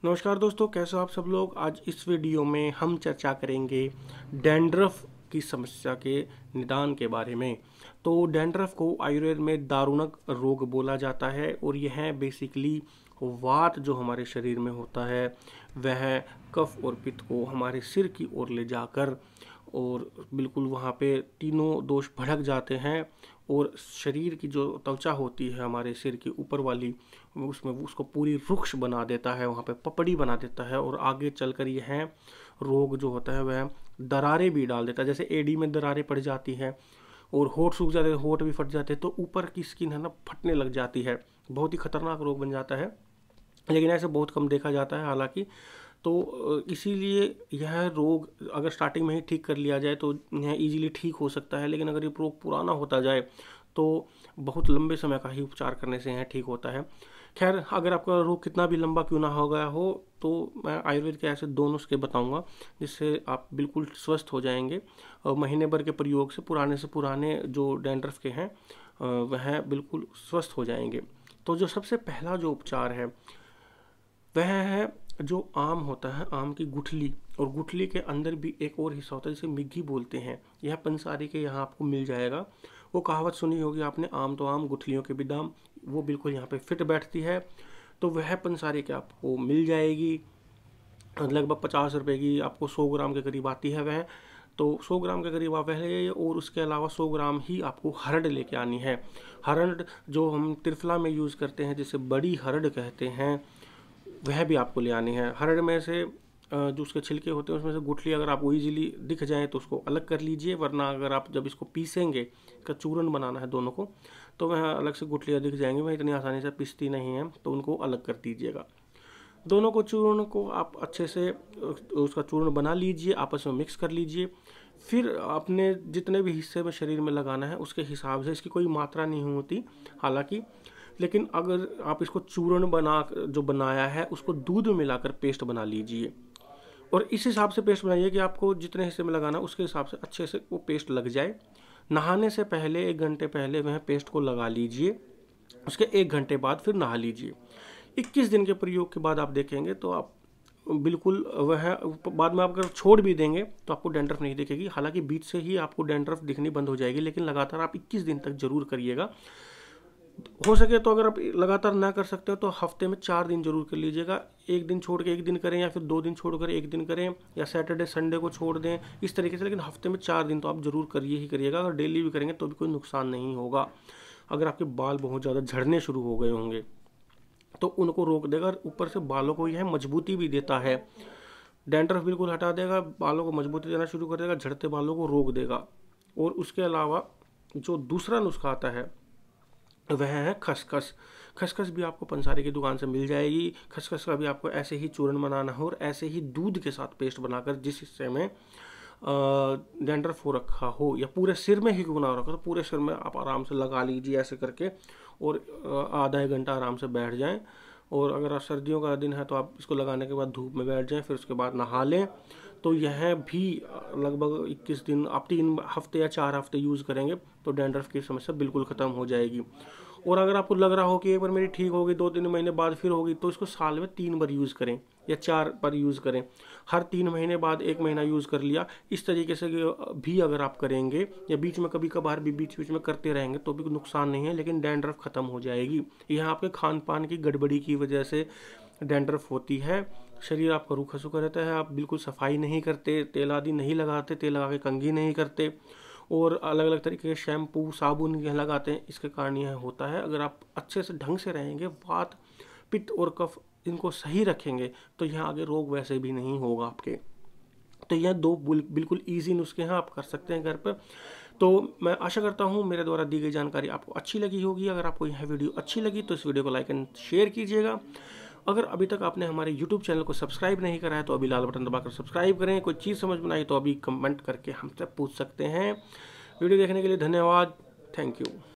नमस्कार दोस्तों, कैसे हो आप सब लोग। आज इस वीडियो में हम चर्चा करेंगे डैंड्रफ की समस्या के निदान के बारे में। तो डैंड्रफ को आयुर्वेद में दारुणक रोग बोला जाता है और यह बेसिकली वात जो हमारे शरीर में होता है वह कफ और पित्त को हमारे सिर की ओर ले जाकर और बिल्कुल वहाँ पे तीनों दोष भड़क जाते हैं और शरीर की जो त्वचा होती है हमारे सिर के ऊपर वाली उसमें उसको पूरी रुक्ष बना देता है, वहाँ पे पपड़ी बना देता है और आगे चलकर यह रोग जो होता है वह दरारें भी डाल देता है। जैसे एडी में दरारें पड़ जाती हैं और होंठ सूख जाते हैं, होंठ भी फट जाते हैं, तो ऊपर की स्किन है ना फटने लग जाती है। बहुत ही खतरनाक रोग बन जाता है, लेकिन ऐसे बहुत कम देखा जाता है हालांकि। तो इसीलिए यह रोग अगर स्टार्टिंग में ही ठीक कर लिया जाए तो यह इजीली ठीक हो सकता है, लेकिन अगर ये रोग पुराना होता जाए तो बहुत लंबे समय का ही उपचार करने से यह ठीक होता है। खैर, अगर आपका रोग कितना भी लंबा क्यों ना हो गया हो तो मैं आयुर्वेद के ऐसे दो नुस्खे बताऊंगा जिससे आप बिल्कुल स्वस्थ हो जाएंगे। महीने भर के प्रयोग से पुराने जो डैंड्रफ के हैं वह बिल्कुल स्वस्थ हो जाएंगे। तो जो सबसे पहला जो उपचार है वह है जो आम होता है, आम की गुठली, और गुठली के अंदर भी एक और हिस्सा होता है जिसे मिग्घी बोलते हैं। यह पंसारी के यहाँ आपको मिल जाएगा। वो कहावत सुनी होगी आपने, आम तो आम गुठलियों के भी दाम, वो बिल्कुल यहाँ पे फिट बैठती है। तो वह पंसारी के आपको मिल जाएगी, लगभग 50 रुपये की आपको 100 ग्राम के करीब आती है वह। तो 100 ग्राम के करीब आप ले, और उसके अलावा 100 ग्राम ही आपको हरड़ लेके आनी है। हरड़ जो हम त्रिफला में यूज़ करते हैं जिसे बड़ी हरड़ कहते हैं, वह भी आपको ले आनी है। हरड़ में से जो उसके छिलके होते हैं उसमें से गुठली अगर आपको इजीली दिख जाए तो उसको अलग कर लीजिए, वरना अगर आप जब इसको पीसेंगे, इसका चूर्ण बनाना है दोनों को, तो वह अलग से गुठलियाँ दिख जाएंगी, वह इतनी आसानी से पिसती नहीं है, तो उनको अलग कर दीजिएगा। दोनों को चूर्ण को आप अच्छे से उसका चूर्ण बना लीजिए, आपस में मिक्स कर लीजिए। फिर आपने जितने भी हिस्से में शरीर में लगाना है उसके हिसाब से, इसकी कोई मात्रा नहीं होती हालांकि, लेकिन अगर आप इसको चूर्ण जो बनाया है उसको दूध में मिलाकर पेस्ट बना लीजिए और इस हिसाब से पेस्ट बनाइए कि आपको जितने हिस्से में लगाना उसके हिसाब से अच्छे से वो पेस्ट लग जाए। नहाने से पहले 1 घंटे पहले वह पेस्ट को लगा लीजिए, उसके 1 घंटे बाद फिर नहा लीजिए। 21 दिन के प्रयोग के बाद आप देखेंगे तो आप बिल्कुल वह बाद में आप अगर छोड़ भी देंगे तो आपको डैंड्रफ नहीं दिखेगी। हालांकि बीच से ही आपको डैंड्रफ दिखनी बंद हो जाएगी, लेकिन लगातार आप 21 दिन तक जरूर करिएगा। हो सके तो अगर आप लगातार ना कर सकते हो तो हफ्ते में 4 दिन जरूर कर लीजिएगा। 1 दिन छोड़ के 1 दिन करें, या फिर 2 दिन छोड़कर 1 दिन करें, या सैटरडे संडे को छोड़ दें, इस तरीके से। लेकिन हफ्ते में 4 दिन तो आप जरूर करिए ही करिएगा। अगर डेली भी करेंगे तो भी कोई नुकसान नहीं होगा। अगर आपके बाल बहुत ज़्यादा झड़ने शुरू हो गए होंगे तो उनको रोक देगा, ऊपर से बालों को यह मजबूती भी देता है। डैंड्रफ बिल्कुल हटा देगा, बालों को मजबूती देना शुरू कर देगा, झड़ते बालों को रोक देगा। और उसके अलावा जो दूसरा नुस्खा आता है वह है खसखस। खसखस भी आपको पंसारी की दुकान से मिल जाएगी। खसखस का भी आपको ऐसे ही चूर्ण बनाना हो और ऐसे ही दूध के साथ पेस्ट बनाकर जिस हिस्से में डैंड्रफ हो रखा हो, या पूरे सिर में ही क्यों ना हो रखा, तो पूरे सिर में आप आराम से लगा लीजिए ऐसे करके, और आधा 1 घंटा आराम से बैठ जाएं। और अगर आप सर्दियों का दिन है तो आप इसको लगाने के बाद धूप में बैठ जाएं, फिर उसके बाद नहा लें। तो यह भी लगभग 21 दिन आप 3 हफ्ते या 4 हफ्ते यूज़ करेंगे तो डैंड्रफ की समस्या बिल्कुल ख़त्म हो जाएगी। और अगर आपको लग रहा हो कि एक बार मेरी ठीक होगी, 2-3 महीने बाद फिर होगी, तो इसको साल में 3 बार यूज़ करें या 4 बार यूज़ करें। हर 3 महीने बाद 1 महीना यूज़ कर लिया, इस तरीके से भी अगर आप करेंगे या बीच में कभी कभार भी बीच बीच में करते रहेंगे तो भी नुकसान नहीं है, लेकिन डैंड्रफ ख़त्म हो जाएगी। यह आपके खान पान की गड़बड़ी की वजह से डैंड्रफ होती है। शरीर आपका रूखा सूखा रहता है, आप बिल्कुल सफाई नहीं करते, तेल आदि नहीं लगाते, तेल लगा के कंघी नहीं करते, और अलग अलग तरीके के शैम्पू साबुन यह लगाते हैं, इसके कारण यह होता है। अगर आप अच्छे से ढंग से रहेंगे, वात पित्त और कफ इनको सही रखेंगे तो यहाँ आगे रोग वैसे भी नहीं होगा आपके। तो यह 2 बिल्कुल ईजी नुस्खे हैं, आप कर सकते हैं घर पर। तो मैं आशा करता हूँ मेरे द्वारा दी गई जानकारी आपको अच्छी लगी होगी। अगर आपको यह वीडियो अच्छी लगी तो इस वीडियो को लाइक एंड शेयर कीजिएगा। अगर अभी तक आपने हमारे YouTube चैनल को सब्सक्राइब नहीं करा है तो अभी लाल बटन दबाकर सब्सक्राइब करें। कोई चीज़ समझ में नहीं तो अभी कमेंट करके हमसे पूछ सकते हैं। वीडियो देखने के लिए धन्यवाद। Thank you.